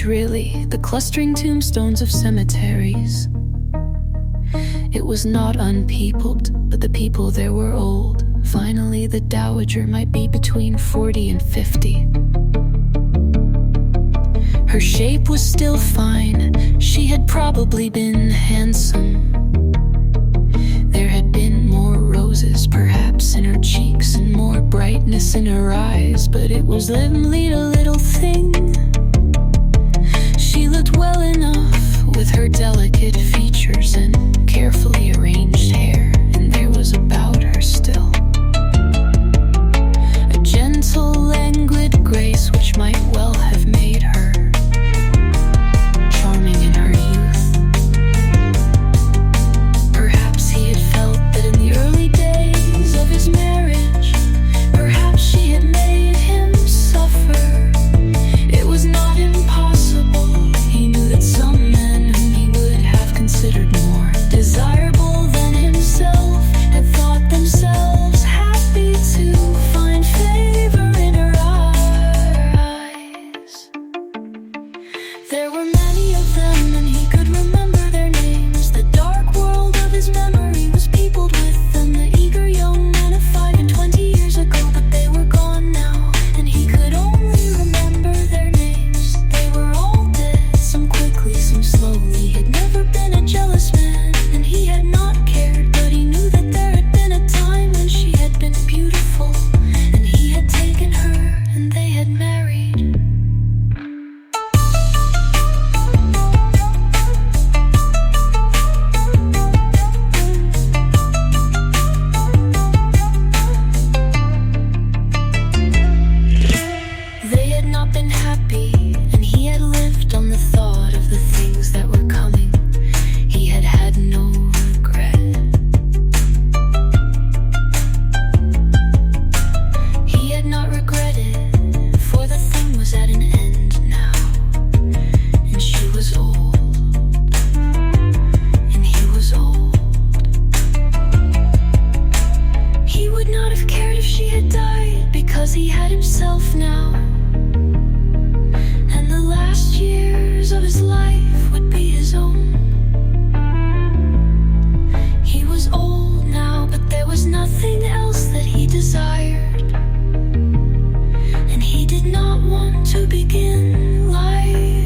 age, really, the clustering tombstones of cemeteries. It was not unpeopled, but the people there were old. Finally, the Dowager might be between 40 and 50. Her shape was still fine, she had probably been handsome. There had been more roses, perhaps, in her cheeks, and more brightness in her eyes, but it was only a little thing. She looked well enough with her delicate features and carefully arranged hair, and there was about her still a gentle, languid grace which might well have made her charming in her youth. Perhaps he had felt that in the early days of his marriage, perhaps she had made him suffer. It was not impossible. He knew that some men whom he would have considered more desirable than himself had thought themselves happy to find favor in her eyes. There were many of them, and he could remember their names. The dark world of his memory was peopled with them, the eager young men of 5 and 20 years ago, but they were gone now, and he could only remember their names. They were all dead, some quickly, some slowly. He had never been a jealous man, and he had not cared, but he knew that there had been a time when she had been beautiful, and he had taken her, and they had married. They had not been happy, and he had lived on the thought of the things that were coming. He had had no regret. He had not regretted, for the thing was at an end now, and she was old, and he was old. He would not have cared if she had died, because he had himself now, and the last years of his life would be his own. He was old now, but there was nothing else that he desired, and he did not want to begin life